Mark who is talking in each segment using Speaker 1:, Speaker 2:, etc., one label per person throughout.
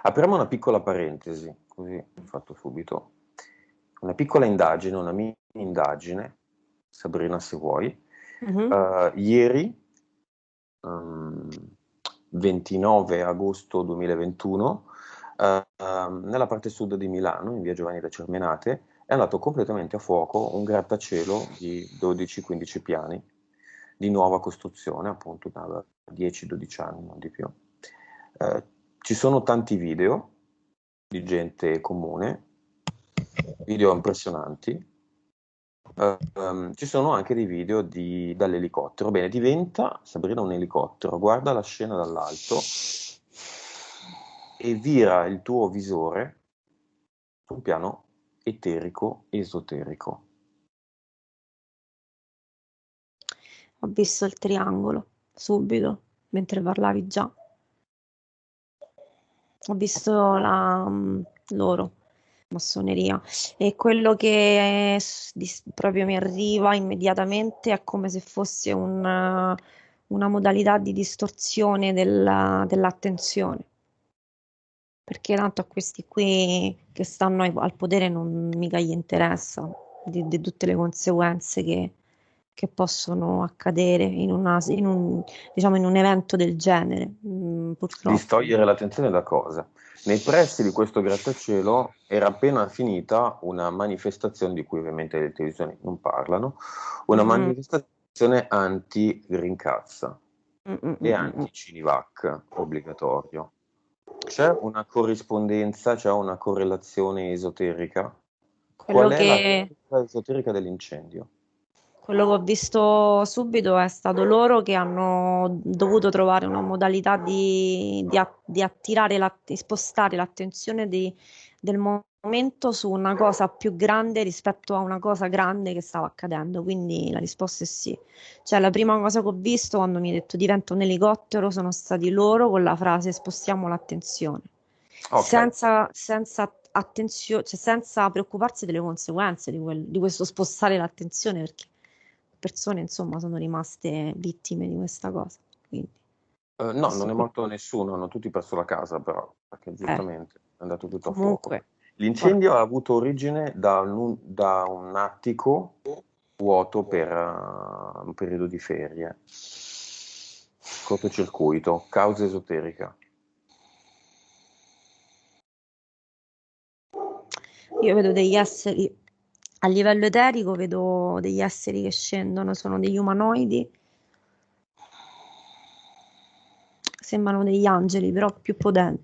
Speaker 1: Apriamo una piccola parentesi, così ho fatto subito. Una piccola indagine, una mini indagine, Sabrina se vuoi. Ieri, 29 agosto 2021, nella parte sud di Milano, in via Giovanni da Cermenate, è andato completamente a fuoco un grattacielo di 12-15 piani di nuova costruzione, appunto da 10-12 anni, non di più. Ci sono tanti video di gente comune, video impressionanti. Ci sono anche dei video dall'elicottero. Bene, diventa, Sabrina, un elicottero, guarda la scena dall'alto e vira il tuo visore su un piano eterico, esoterico.
Speaker 2: Ho visto il triangolo subito, mentre parlavi già. Ho visto loro, massoneria, e quello che proprio mi arriva immediatamente è come se fosse una modalità di distorsione dell'attenzione. Perché tanto a questi qui che stanno al potere non mica gli interessa di tutte le conseguenze che possono accadere diciamo, in un evento del genere, purtroppo.
Speaker 1: Distogliere l'attenzione da cosa? Nei pressi di questo grattacielo era appena finita una manifestazione di cui ovviamente le televisioni non parlano, una
Speaker 2: Mm,
Speaker 1: manifestazione anti-Green Cazza
Speaker 2: mm, mm,
Speaker 1: e
Speaker 2: mm, mm, mm.
Speaker 1: anti-Cinivac obbligatorio. C'è una corrispondenza, c'è una correlazione esoterica?
Speaker 2: Quello
Speaker 1: Qual è la
Speaker 2: che,
Speaker 1: tecnica esoterica dell'incendio?
Speaker 2: quello che ho visto subito è stato loro che hanno dovuto trovare una modalità di attirare, di spostare l'attenzione del momento su una cosa più grande rispetto a una cosa grande che stava accadendo. Quindi la risposta è sì. Cioè, la prima cosa che ho visto quando mi hai detto diventa un elicottero sono stati loro con la frase spostiamo l'attenzione.
Speaker 1: Ok,
Speaker 2: Senza attenzione, cioè senza preoccuparsi delle conseguenze di questo spostare l'attenzione, perché persone, insomma, sono rimaste vittime di questa cosa. Quindi,
Speaker 1: no, non
Speaker 2: questo
Speaker 1: è
Speaker 2: qui,
Speaker 1: morto nessuno, hanno tutti perso la casa però, perché
Speaker 2: eh,
Speaker 1: giustamente è andato tutto a fuoco.
Speaker 2: comunque,
Speaker 1: L'incendio
Speaker 2: porca.
Speaker 1: ha avuto origine da un attico vuoto per un periodo di ferie. Cortocircuito, causa esoterica.
Speaker 2: Io vedo degli esseri a livello eterico, vedo degli esseri che scendono, sono degli umanoidi, sembrano degli angeli, però più potenti,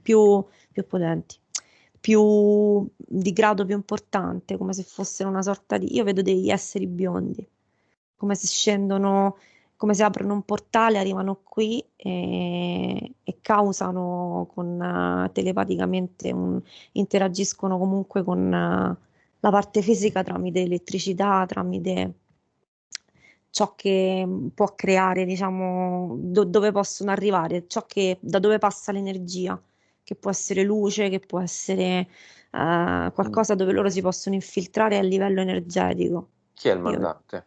Speaker 2: più di grado più importante, come se fossero una sorta di... Io vedo degli esseri biondi, come se scendono, come se aprono un portale, arrivano qui e causano telepaticamente, interagiscono comunque con la parte fisica tramite elettricità, tramite ciò che può creare, diciamo, dove possono arrivare, da dove passa l'energia, che può essere luce, che può essere
Speaker 1: Mm.
Speaker 2: qualcosa dove loro si possono infiltrare a livello energetico.
Speaker 1: Chi è il
Speaker 2: Io
Speaker 1: mandante?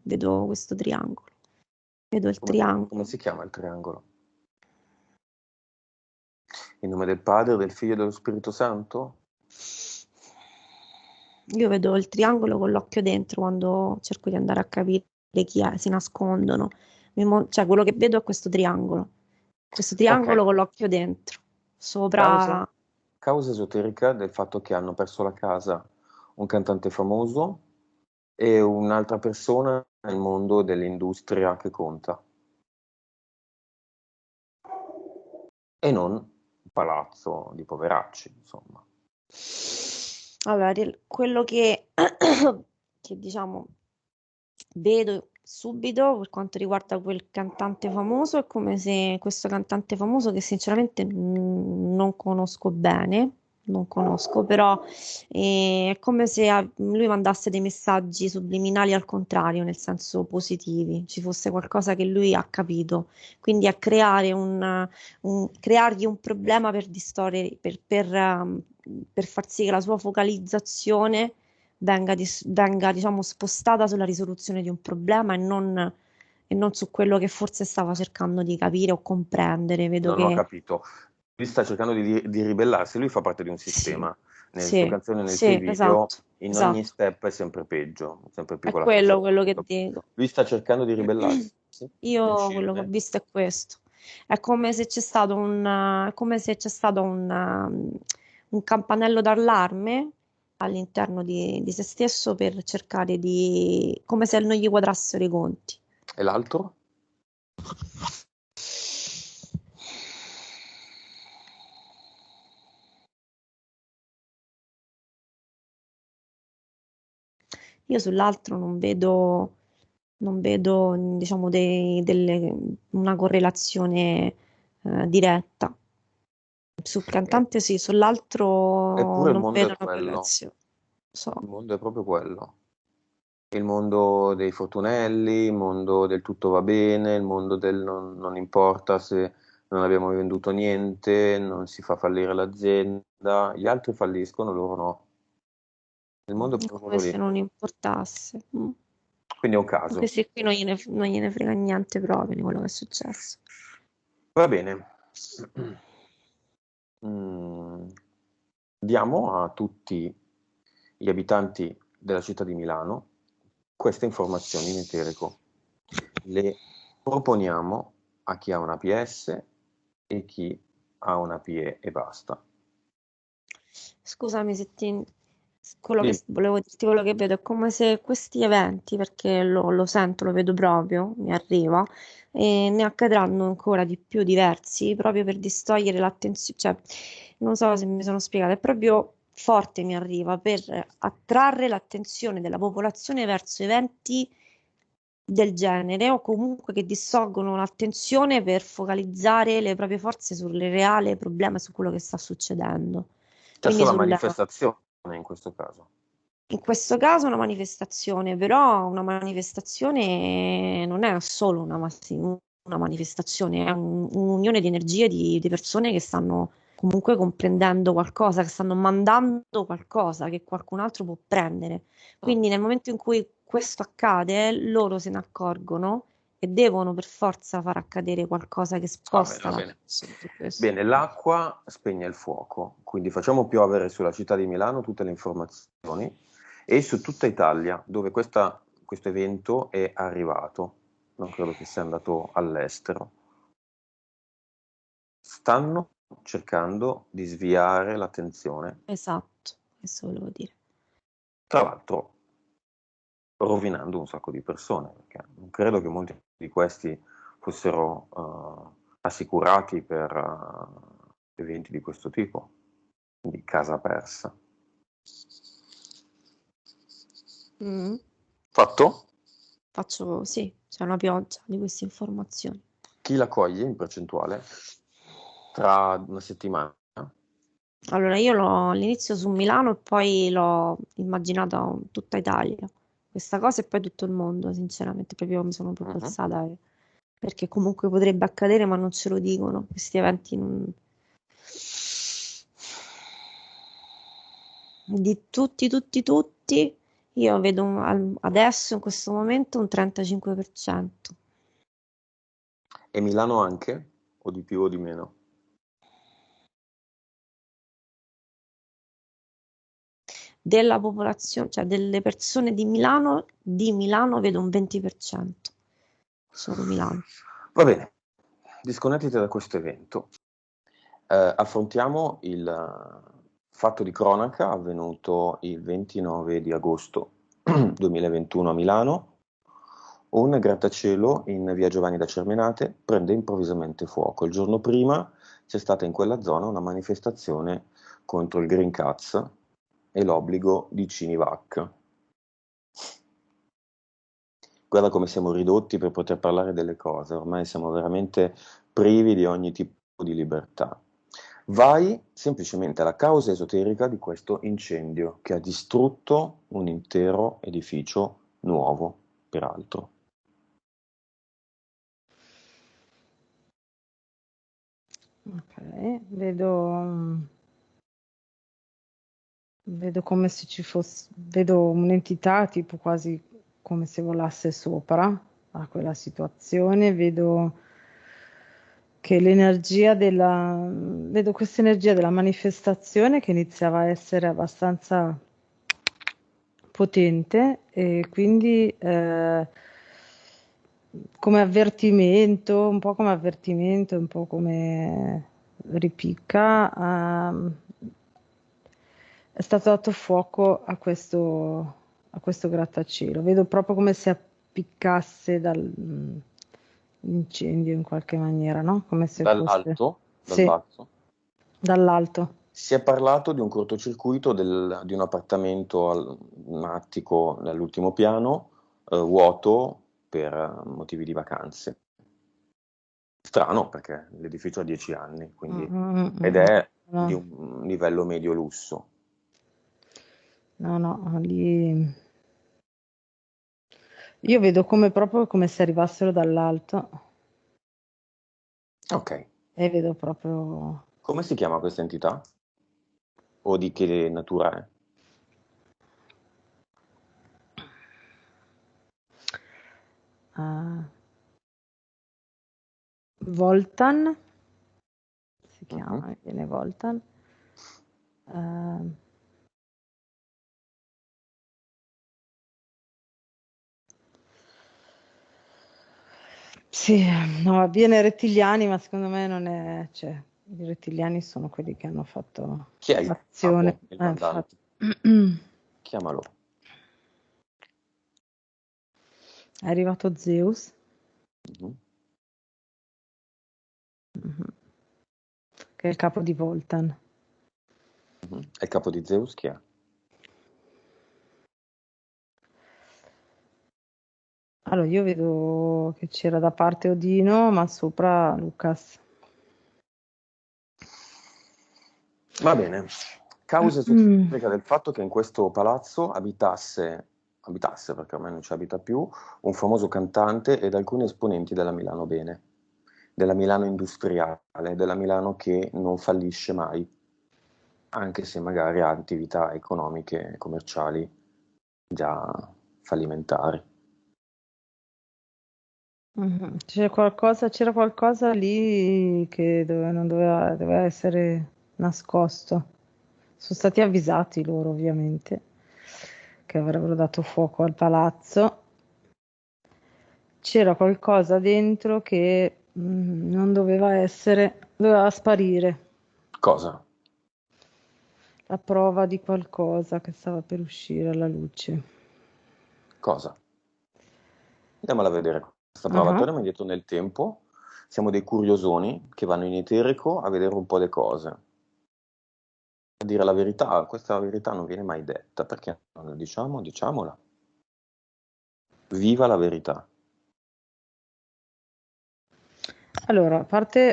Speaker 2: vedo questo triangolo, vedo il
Speaker 1: Come
Speaker 2: triangolo.
Speaker 1: si chiama il triangolo? In nome del Padre, del Figlio e dello Spirito Santo?
Speaker 2: Io vedo il triangolo con l'occhio dentro quando cerco di andare a capire chi è, si nascondono. Cioè, quello che vedo è questo
Speaker 1: Ok,
Speaker 2: triangolo con l'occhio dentro,
Speaker 1: causa?
Speaker 2: sopra.
Speaker 1: Causa esoterica del fatto che hanno perso la casa un cantante famoso e un'altra persona nel mondo dell'industria che conta, e non un palazzo di poveracci, insomma.
Speaker 2: Allora, quello che diciamo vedo subito per quanto riguarda quel cantante famoso è come se questo cantante famoso, che sinceramente non conosco bene, non conosco, però è come se lui mandasse dei messaggi subliminali al contrario, nel senso positivi, ci fosse qualcosa che lui ha capito, quindi a creare creargli un problema per distorcere, per far sì che la sua focalizzazione venga, diciamo, spostata sulla risoluzione di un problema e non su quello che forse stava cercando di capire o comprendere. Vedo
Speaker 1: Non ho
Speaker 2: che
Speaker 1: capito. Lui sta cercando di ribellarsi, lui fa parte di un
Speaker 2: sì,
Speaker 1: sistema. Nelle sue
Speaker 2: sì,
Speaker 1: canzoni e nei suoi
Speaker 2: sì,
Speaker 1: video,
Speaker 2: esatto,
Speaker 1: in ogni
Speaker 2: esatto.
Speaker 1: step è sempre peggio, sempre più
Speaker 2: È
Speaker 1: con la forza del
Speaker 2: quello che
Speaker 1: vento.
Speaker 2: dico.
Speaker 1: Lui sta cercando di ribellarsi, di
Speaker 2: Io quello che ho
Speaker 1: uscirne.
Speaker 2: visto è questo. È come se c'è stato è come se c'è stato un campanello d'allarme all'interno di se stesso per cercare come se non gli quadrassero i conti.
Speaker 1: E l'altro?
Speaker 2: Io sull'altro non vedo, diciamo, una correlazione diretta. Sul
Speaker 1: E-
Speaker 2: cantante sì, sull'altro
Speaker 1: Eppure il
Speaker 2: non
Speaker 1: mondo è
Speaker 2: vedo una
Speaker 1: quello.
Speaker 2: correlazione. So.
Speaker 1: Il mondo è proprio quello. Il mondo dei fortunelli, il mondo del tutto va bene, il mondo del non importa se non abbiamo venduto niente, non si fa fallire l'azienda, gli altri falliscono, loro no. Il mondo è
Speaker 2: È
Speaker 1: proprio
Speaker 2: come
Speaker 1: quello
Speaker 2: se
Speaker 1: lì.
Speaker 2: non importasse.
Speaker 1: Quindi è un caso.
Speaker 2: Questi qui non gliene frega niente proprio di quello che è successo.
Speaker 1: Va bene. Mm, Diamo a tutti gli abitanti della città di Milano queste informazioni in eterico. Le proponiamo a chi ha una PS e chi ha una PE e basta.
Speaker 2: Scusami se quello che
Speaker 1: Dimmi.
Speaker 2: volevo dirti, quello che vedo è come se questi eventi, perché lo sento, lo vedo proprio, mi arriva, e ne accadranno ancora di più diversi, proprio per distogliere l'attenzione, cioè, non so se mi sono spiegata, è proprio forte mi arriva per attrarre l'attenzione della popolazione verso eventi del genere o comunque che distolgono l'attenzione per focalizzare le proprie forze sul reale problema, su quello che sta succedendo.
Speaker 1: C'è
Speaker 2: Quindi
Speaker 1: sulla manifestazione in questo caso.
Speaker 2: in questo caso una manifestazione, però una manifestazione non è solo una manifestazione, è un'unione di energie di persone che stanno comunque comprendendo qualcosa, che stanno mandando qualcosa che qualcun altro può prendere.
Speaker 1: Mm.
Speaker 2: Quindi nel momento in cui questo accade, loro se ne accorgono e devono per forza far accadere qualcosa che
Speaker 1: Va bene,
Speaker 2: sposta
Speaker 1: va bene.
Speaker 2: l'attenzione su questo.
Speaker 1: Bene, l'acqua spegne il fuoco, quindi facciamo piovere sulla città di Milano tutte le informazioni e su tutta Italia, dove questo evento è arrivato. Non credo che sia andato all'estero. Stanno cercando di sviare l'attenzione,
Speaker 2: Esatto, questo volevo dire.
Speaker 1: tra l'altro rovinando un sacco di persone, perché non credo che molti di questi fossero assicurati per eventi di questo tipo, di casa persa.
Speaker 2: Mm.
Speaker 1: Fatto?
Speaker 2: Sì, c'è una pioggia di queste informazioni.
Speaker 1: Chi la coglie in percentuale? Tra una settimana?
Speaker 2: Allora, io l'ho all'inizio su Milano e poi l'ho immaginata tutta Italia. Questa cosa e poi tutto il mondo, sinceramente, proprio mi sono proprio
Speaker 1: Mhm.
Speaker 2: alzata perché comunque potrebbe accadere, ma non ce lo dicono. Questi eventi di tutti, tutti, tutti, io vedo adesso, in questo momento, un 35%.
Speaker 1: E Milano anche? O di più o di meno?
Speaker 2: Della popolazione, cioè delle persone di Milano vedo un 20%, solo Milano.
Speaker 1: Va bene, disconnettiti da questo evento. Affrontiamo il fatto di cronaca avvenuto il 29 di agosto 2021 a Milano. Un grattacielo in via Giovanni da Cermenate prende improvvisamente fuoco. Il giorno prima c'è stata in quella zona una manifestazione contro il Green Caz e l'obbligo di Cinivac. Guarda come siamo ridotti per poter parlare delle cose, ormai siamo veramente privi di ogni tipo di libertà. Vai semplicemente alla causa esoterica di questo incendio che ha distrutto un intero edificio nuovo, peraltro.
Speaker 3: Ok, vedo come se ci fosse, vedo un'entità tipo quasi come se volasse sopra. a quella situazione, vedo che l'energia vedo questa energia della manifestazione che iniziava a essere abbastanza potente e quindi come avvertimento, un po' come avvertimento, un po' come ripicca, è stato dato fuoco a questo grattacielo. Vedo proprio come se appiccasse l'incendio in qualche maniera, no? Come se fosse,
Speaker 1: Dall'alto, dal
Speaker 3: sì,
Speaker 1: basso.
Speaker 3: dall'alto.
Speaker 1: Si è parlato di un cortocircuito di un appartamento un attico nell'ultimo piano, vuoto per motivi di vacanze. Strano perché l'edificio ha 10 anni,
Speaker 3: Mm,
Speaker 1: quindi,
Speaker 3: mm,
Speaker 1: ed
Speaker 3: mm,
Speaker 1: è di
Speaker 3: no,
Speaker 1: un livello medio lusso.
Speaker 3: no, no, lì io vedo come proprio come se arrivassero dall'alto
Speaker 1: Ok,
Speaker 3: e vedo proprio
Speaker 1: come si chiama questa entità? O di che natura è?
Speaker 3: eh, Voltan, si
Speaker 1: Mhm.
Speaker 3: chiama, viene Voltan. Eh, sì, no, viene Rettiliani, ma secondo me non è, cioè, i Rettiliani sono quelli che hanno fatto
Speaker 1: Chi è il
Speaker 3: l'azione.
Speaker 1: capo, il
Speaker 3: Infatti.
Speaker 1: mandante? Chiamalo.
Speaker 3: È arrivato Zeus,
Speaker 1: Mhm.
Speaker 3: mhm, che è il capo di Voltan.
Speaker 1: Mhm. E il capo di Zeus chi è?
Speaker 3: Allora, io vedo che c'era da parte Odino, ma sopra Lucas.
Speaker 1: Va bene. Causa esoterica del fatto che in questo palazzo abitasse perché ormai non ci abita più, un famoso cantante ed alcuni esponenti della Milano Bene, della Milano industriale, della Milano che non fallisce mai, anche se magari ha attività economiche e commerciali già fallimentari.
Speaker 3: Mhm. C'era qualcosa lì che non doveva essere nascosto. Sono stati avvisati loro, ovviamente, che avrebbero dato fuoco al palazzo. C'era qualcosa dentro che non doveva essere, doveva sparire.
Speaker 1: Cosa?
Speaker 3: La prova di qualcosa che stava per uscire alla luce.
Speaker 1: Cosa? Andiamola a vedere questa prova,
Speaker 3: Ah,
Speaker 1: torniamo indietro nel tempo, siamo dei curiosoni che vanno in eterico a vedere un po' le cose. A dire la verità, questa verità non viene mai detta, perché non la diciamo? Diciamola. Viva la verità.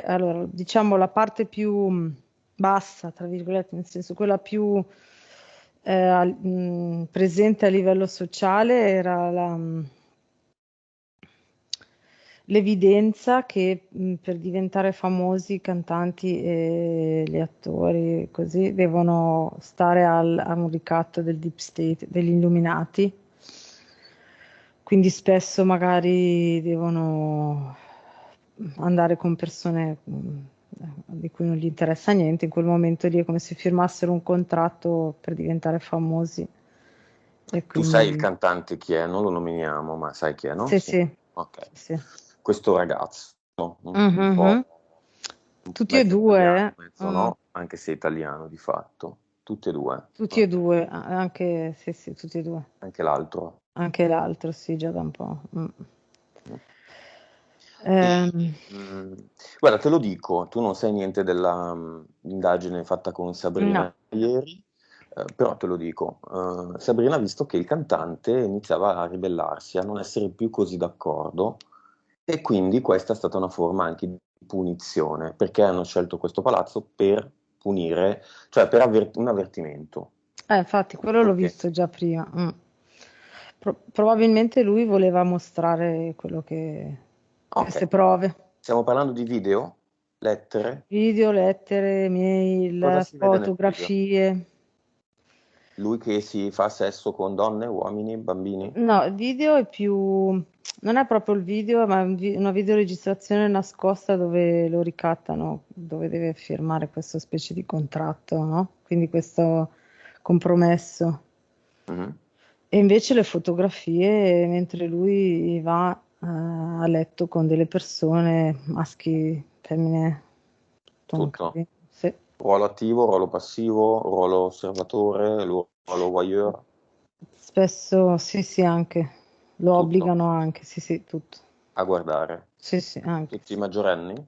Speaker 3: allora, diciamo la parte più bassa, tra virgolette, nel senso quella più presente a livello sociale era l'evidenza che per diventare famosi i cantanti e gli attori così devono stare a un ricatto del deep state, degli illuminati. Quindi spesso magari devono andare con persone di cui non gli interessa niente, in quel momento lì è come se firmassero un contratto per diventare famosi. E
Speaker 1: Tu sai il
Speaker 3: quindi
Speaker 1: cantante chi è? Non lo nominiamo, ma sai chi è, no?
Speaker 3: sì,
Speaker 1: Sì.
Speaker 3: sì,
Speaker 1: Ok.
Speaker 3: sì, sì.
Speaker 1: Questo ragazzo, un
Speaker 3: Mhm.
Speaker 1: po'
Speaker 3: Tutti e
Speaker 1: mezzo
Speaker 3: due,
Speaker 1: italiano, mezzo no, anche se italiano di fatto. Tutti e due.
Speaker 3: tutti e due, anche, sì, sì, tutti e due.
Speaker 1: Anche l'altro.
Speaker 3: Anche l'altro, sì, già da un po'.
Speaker 1: Mm. E,
Speaker 3: Ehm,
Speaker 1: mm, guarda, te lo dico, tu non sai niente della indagine fatta con
Speaker 3: no.
Speaker 1: Sabrina ieri, però te lo dico, Sabrina ha visto che il cantante iniziava a ribellarsi, a non essere più così d'accordo e quindi questa è stata una forma anche di punizione, perché hanno scelto questo palazzo per punire, cioè per un avvertimento.
Speaker 3: Infatti, quello l'ho
Speaker 1: Ok.
Speaker 3: visto già prima. Probabilmente lui voleva mostrare quello queste
Speaker 1: Ok,
Speaker 3: prove.
Speaker 1: stiamo parlando di video, lettere,
Speaker 3: Video, lettere,
Speaker 1: cosa
Speaker 3: mail,
Speaker 1: si vede nel video?
Speaker 3: fotografie.
Speaker 1: Lui che si fa sesso con donne, uomini, bambini?
Speaker 3: No, il video è più non è proprio il video, ma è una videoregistrazione nascosta dove lo ricattano, dove deve firmare questa specie di contratto, no? Quindi questo compromesso.
Speaker 1: Mhm.
Speaker 3: E invece le fotografie, mentre lui va a letto con delle persone, maschi, femmine, tutto un
Speaker 1: Tutto.
Speaker 3: casino. Sì.
Speaker 1: Ruolo attivo, ruolo passivo, ruolo osservatore, ruolo voyeur,
Speaker 3: Spesso sì, sì, anche. Lo
Speaker 1: tutto
Speaker 3: obbligano anche, sì, sì, tutto.
Speaker 1: a guardare.
Speaker 3: Sì, sì, anche.
Speaker 1: Tutti i maggiorenni?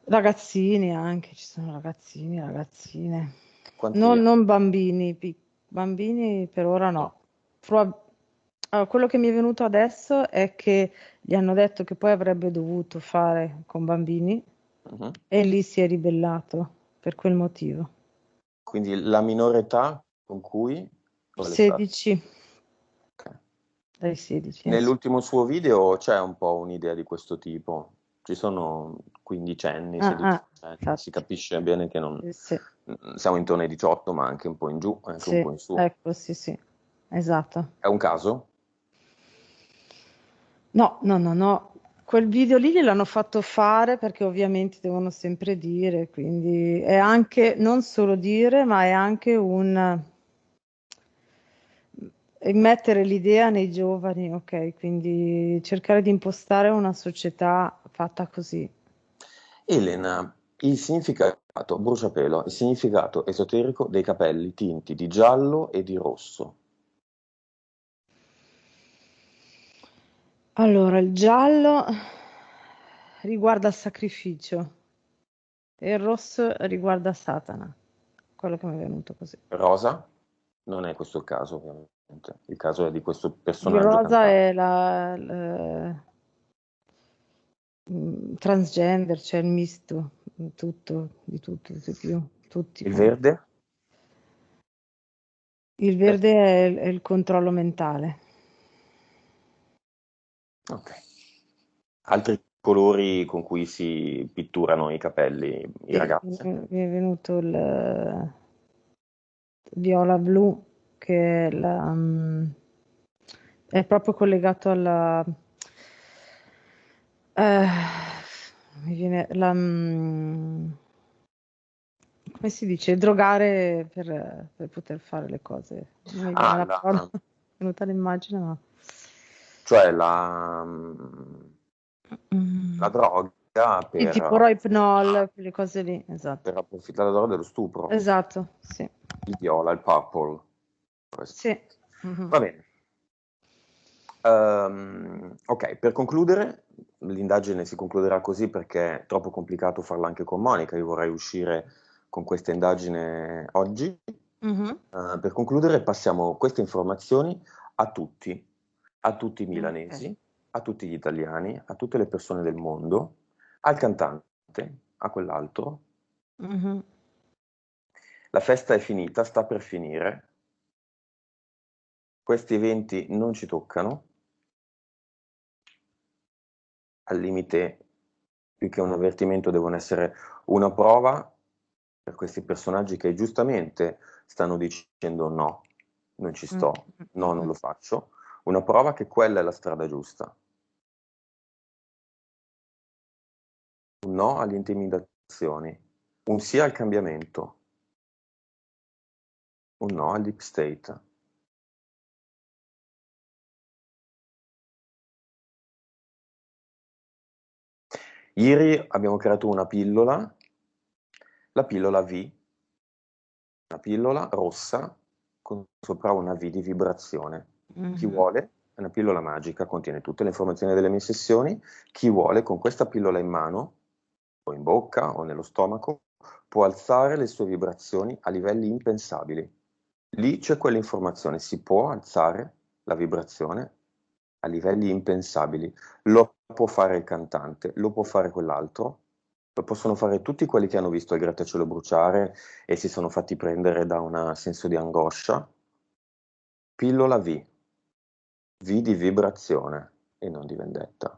Speaker 3: Ragazzini anche, ci sono ragazzini, ragazzine.
Speaker 1: Quanti?
Speaker 3: Non bambini, bambini per ora
Speaker 1: No.
Speaker 3: no. Allora, quello che mi è venuto adesso è che gli hanno detto che poi avrebbe dovuto fare con bambini
Speaker 1: Mhm.
Speaker 3: e lì si è ribellato per quel motivo.
Speaker 1: Quindi la minore età con cui qual è stata?
Speaker 3: 16,
Speaker 1: Ok.
Speaker 3: dai 16 in su.
Speaker 1: Nell'ultimo suo video c'è un po' un'idea di questo tipo. Ci sono quindicenni,
Speaker 3: Ah,
Speaker 1: sedicenni, si
Speaker 3: infatti.
Speaker 1: capisce bene che non
Speaker 3: Sì, sì,
Speaker 1: siamo intorno ai 18, ma anche un po' in giù, anche un
Speaker 3: sì,
Speaker 1: po' in su.
Speaker 3: ecco, sì, sì, esatto.
Speaker 1: È un caso?
Speaker 3: No, no, no, no. Quel video lì gliel'hanno fatto fare perché ovviamente devono sempre dire, quindi è anche non solo dire, ma è anche un mettere l'idea nei giovani, ok? Quindi cercare di impostare una società fatta così.
Speaker 1: Elena, il significato, bruciapelo, il significato esoterico dei capelli tinti di giallo e di rosso.
Speaker 3: Allora, il giallo riguarda il sacrificio e il rosso riguarda Satana, quello che mi è venuto così.
Speaker 1: Rosa? Non è questo il caso, ovviamente. Il caso è di questo
Speaker 3: Il
Speaker 1: personaggio
Speaker 3: rosa
Speaker 1: cantante.
Speaker 3: è transgender, c'è il misto, tutto, di più, tutti
Speaker 1: Il
Speaker 3: quanti.
Speaker 1: verde?
Speaker 3: Il
Speaker 1: Eh,
Speaker 3: verde è il controllo mentale.
Speaker 1: Ok. Altri colori con cui si pitturano i capelli i
Speaker 3: Sì,
Speaker 1: ragazzi?
Speaker 3: mi è venuto il viola blu, che è, è proprio collegato alla... eh, mi viene la... come si dice? Drogare per poter fare le cose. Non mi viene
Speaker 1: Ah,
Speaker 3: la parola, è venuta l'immagine, ma...
Speaker 1: cioè la
Speaker 3: Mm.
Speaker 1: droga
Speaker 3: Sì, tipo Rohypnol, quelle cose lì, esatto.
Speaker 1: per approfittare la droga dello stupro.
Speaker 3: Esatto, sì.
Speaker 1: Il viola, il purple. Questo.
Speaker 3: Sì. Mhm.
Speaker 1: Va bene. Ok, per concludere, l'indagine si concluderà così perché è troppo complicato farla anche con Monica. Io vorrei uscire con questa indagine oggi.
Speaker 3: Mhm.
Speaker 1: Per concludere, passiamo queste informazioni a tutti i
Speaker 3: Ok.
Speaker 1: milanesi, a tutti gli italiani, a tutte le persone del mondo, al cantante, a quell'altro.
Speaker 3: Mhm.
Speaker 1: La festa è finita, sta per finire. Questi eventi non ci toccano. Al limite, più che un avvertimento, devono essere una prova per questi personaggi che giustamente stanno dicendo no, non ci
Speaker 3: Mm,
Speaker 1: sto,
Speaker 3: mm,
Speaker 1: no, non
Speaker 3: mm.
Speaker 1: lo faccio, una prova che quella è la strada giusta. Un no alle intimidazioni, un sì al cambiamento, un no al deep state. Ieri abbiamo creato una pillola, la pillola V, una pillola rossa con sopra una V di vibrazione. Chi
Speaker 3: Mhm.
Speaker 1: vuole, è una pillola magica, contiene tutte le informazioni delle mie sessioni. Chi vuole, con questa pillola in mano, o in bocca o nello stomaco, può alzare le sue vibrazioni a livelli impensabili. Lì c'è quell'informazione, si può alzare la vibrazione a livelli impensabili. Lo può fare il cantante, lo può fare quell'altro, lo possono fare tutti quelli che hanno visto il grattacielo bruciare e si sono fatti prendere da un senso di angoscia. Pillola V, V di vibrazione e non di vendetta.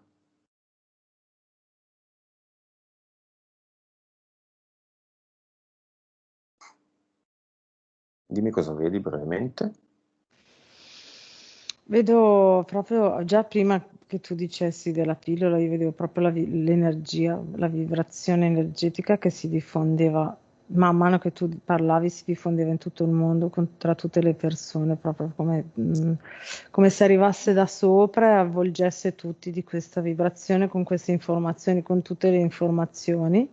Speaker 1: Dimmi cosa vedi brevemente.
Speaker 3: Vedo proprio, già prima che tu dicessi della pillola, io vedevo proprio l'energia, la vibrazione energetica che si diffondeva, man mano che tu parlavi, si diffondeva in tutto il mondo, tra tutte le persone, proprio come se arrivasse da sopra e avvolgesse tutti di questa vibrazione, con queste informazioni, con tutte le informazioni.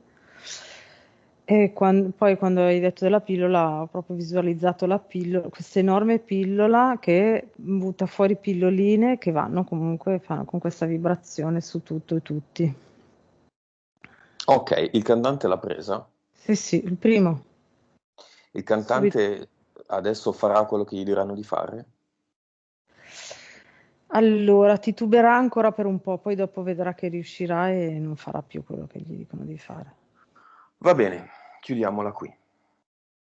Speaker 3: E poi quando hai detto della pillola, ho proprio visualizzato la pillola, questa enorme pillola che butta fuori pilloline che vanno comunque, fanno con questa vibrazione su tutto e tutti.
Speaker 1: Ok, il cantante l'ha presa.
Speaker 3: Sì, sì, il primo.
Speaker 1: Il
Speaker 3: Subito.
Speaker 1: cantante adesso farà quello che gli diranno di fare?
Speaker 3: Allora, tituberà ancora per un po', poi dopo vedrà che riuscirà e non farà più quello che gli dicono di fare.
Speaker 1: Va bene, chiudiamola qui.